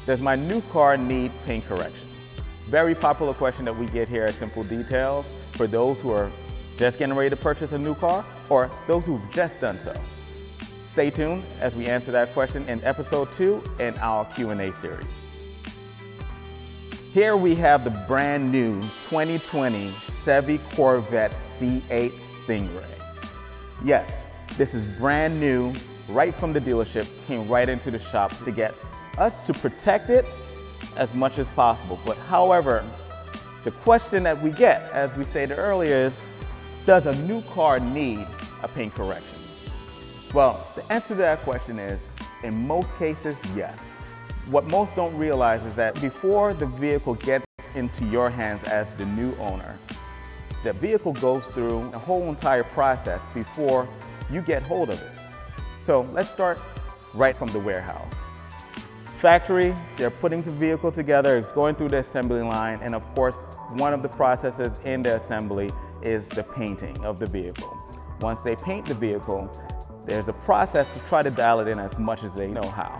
Does my new car need paint correction? Very popular question that we get here at Simple Details for those who are just getting ready to purchase a new car or those who've just done so. Stay tuned as we answer that question in episode 2 in our Q&A series. Here we have the brand new 2020 Chevy Corvette C8 Stingray. Yes, this is brand new, right from the dealership, came right into the shop to get us to protect it as much as possible. But however, the question that we get, as we stated earlier, is, does a new car need a paint correction? Well, the answer to that question is, in most cases, yes. What most don't realize is that before the vehicle gets into your hands as the new owner, the vehicle goes through a whole entire process before you get hold of it. So let's start right from the warehouse. Factory, they're putting the vehicle together, it's going through the assembly line, and of course, one of the processes in the assembly is the painting of the vehicle. Once they paint the vehicle, there's a process to try to dial it in as much as they know how,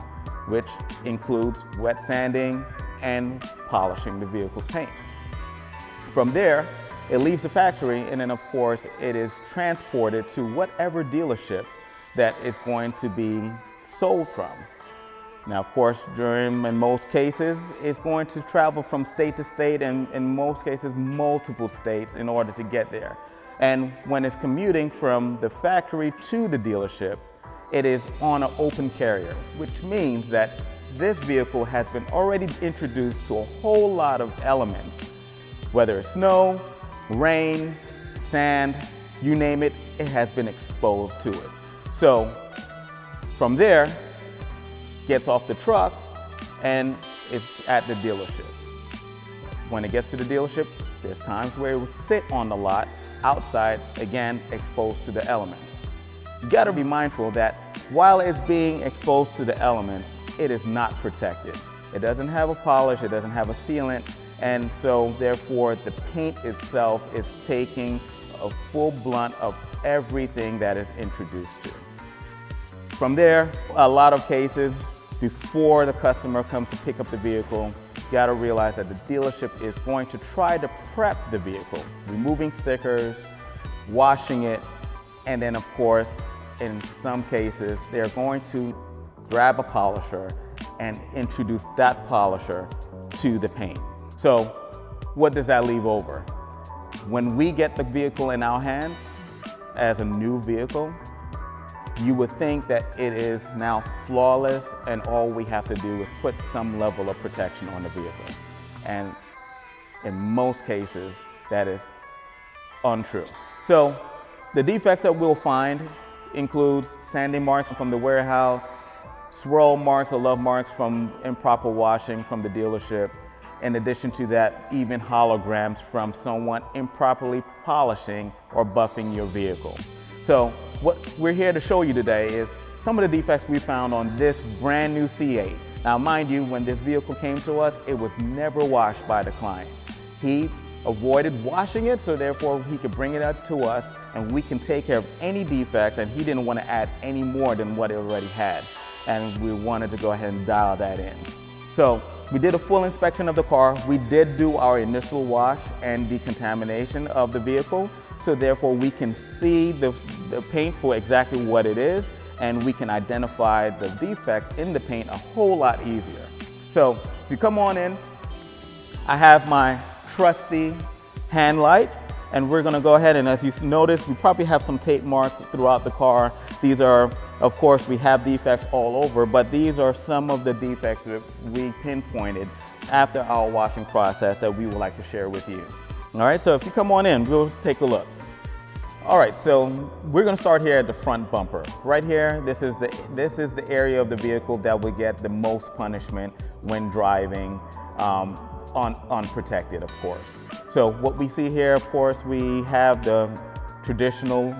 which includes wet sanding and polishing the vehicle's paint. From there, it leaves the factory, and then of course, it is transported to whatever dealership that is going to be sold from. Now, of course, in most cases, it's going to travel from state to state, and in most cases, multiple states in order to get there. And when it's commuting from the factory to the dealership, it is on an open carrier, which means that this vehicle has been already introduced to a whole lot of elements, whether it's snow, rain, sand, you name it, it has been exposed to it. So from there, gets off the truck and it's at the dealership. When it gets to the dealership, there's times where it will sit on the lot outside, again, exposed to the elements. You gotta be mindful that while it's being exposed to the elements, it is not protected. It doesn't have a polish, it doesn't have a sealant, and so therefore the paint itself is taking a full blunt of everything that is introduced to. From there, a lot of cases, before the customer comes to pick up the vehicle, you gotta realize that the dealership is going to try to prep the vehicle, removing stickers, washing it, and then of course, in some cases, they're going to grab a polisher and introduce that polisher to the paint. So what does that leave over? When we get the vehicle in our hands as a new vehicle, you would think that it is now flawless and all we have to do is put some level of protection on the vehicle. And in most cases, that is untrue. So the defects that we'll find includes sanding marks from the warehouse, swirl marks or love marks from improper washing from the dealership. In addition to that, even holograms from someone improperly polishing or buffing your vehicle. So what we're here to show you today is some of the defects we found on this brand new C8. Now mind you, when this vehicle came to us, it was never washed by the client. He avoided washing it, so therefore he could bring it up to us and we can take care of any defects, and he didn't want to add any more than what it already had. And we wanted to go ahead and dial that in. So we did a full inspection of the car. We did do our initial wash and decontamination of the vehicle. So therefore we can see the paint for exactly what it is, and we can identify the defects in the paint a whole lot easier. So if you come on in, I have my trusty hand light, and we're gonna go ahead, and as you notice, we probably have some tape marks throughout the car. These are, of course, we have defects all over, but these are some of the defects that we pinpointed after our washing process that we would like to share with you. All right, so if you come on in, we'll just take a look. All right, so we're gonna start here at the front bumper. Right here, this is the area of the vehicle that will get the most punishment when driving unprotected, of course. So what we see here, of course, we have the traditional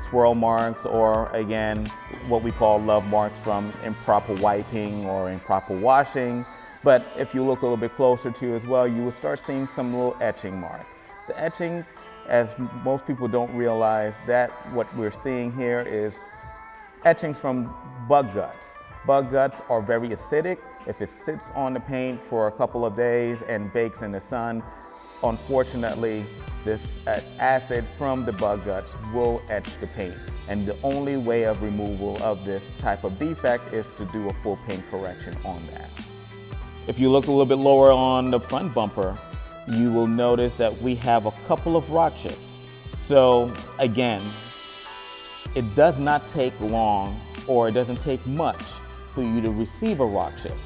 swirl marks, or again, what we call love marks from improper wiping or improper washing. But if you look a little bit closer to as well, you will start seeing some little etching marks. The etching, as most people don't realize, that what we're seeing here is etchings from bug guts. Bug guts are very acidic. If it sits on the paint for a couple of days and bakes in the sun, unfortunately, this acid from the bug guts will etch the paint. And the only way of removal of this type of defect is to do a full paint correction on that. If you look a little bit lower on the front bumper, you will notice that we have a couple of rock chips. So again, it does not take long, or it doesn't take much for you to receive a rock chip.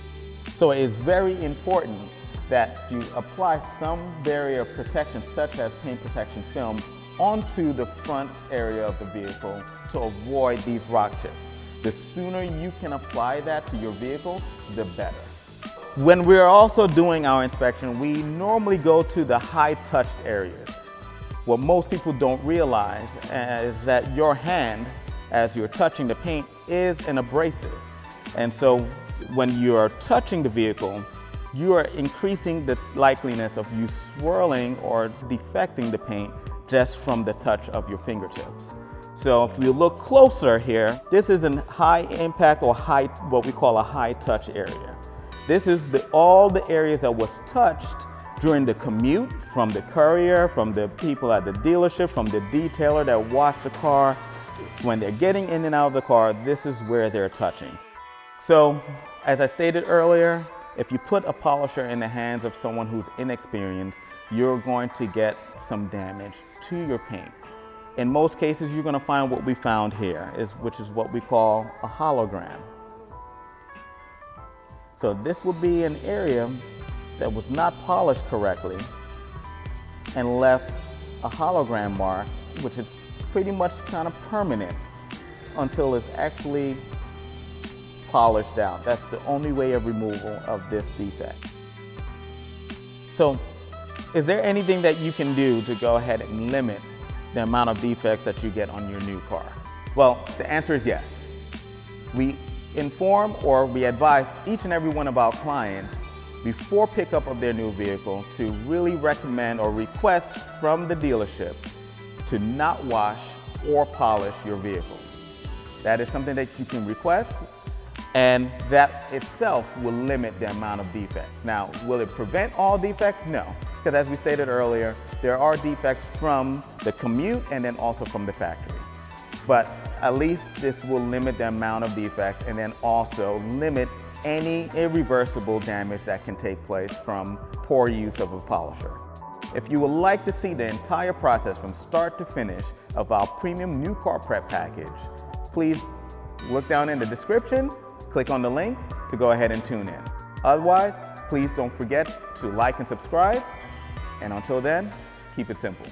So it is very important that you apply some barrier of protection, such as paint protection film, onto the front area of the vehicle to avoid these rock chips. The sooner you can apply that to your vehicle, the better. When we're also doing our inspection, we normally go to the high-touched areas. What most people don't realize is that your hand, as you're touching the paint, is an abrasive. And so when you're touching the vehicle, you are increasing the likeliness of you swirling or defecting the paint just from the touch of your fingertips. So if we look closer here, this is a high impact or what we call a high touch area. This is all the areas that was touched during the commute, from the courier, from the people at the dealership, from the detailer that washed the car. When they're getting in and out of the car, this is where they're touching. So, as I stated earlier, if you put a polisher in the hands of someone who's inexperienced, you're going to get some damage to your paint. In most cases, you're going to find what we found here, which is what we call a hologram. So this would be an area that was not polished correctly and left a hologram mark, which is pretty much kind of permanent until it's actually polished out. That's the only way of removal of this defect. So, is there anything that you can do to go ahead and limit the amount of defects that you get on your new car? Well, the answer is yes. We inform or we advise each and every one of our clients before pickup of their new vehicle to really recommend or request from the dealership to not wash or polish your vehicle. That is something that you can request, and that itself will limit the amount of defects. Now, will it prevent all defects? No, because as we stated earlier, there are defects from the commute and then also from the factory. But at least this will limit the amount of defects and then also limit any irreversible damage that can take place from poor use of a polisher. If you would like to see the entire process from start to finish of our premium new car prep package, please look down in the description, click on the link to go ahead and tune in. Otherwise, please don't forget to like and subscribe. And until then, keep it simple.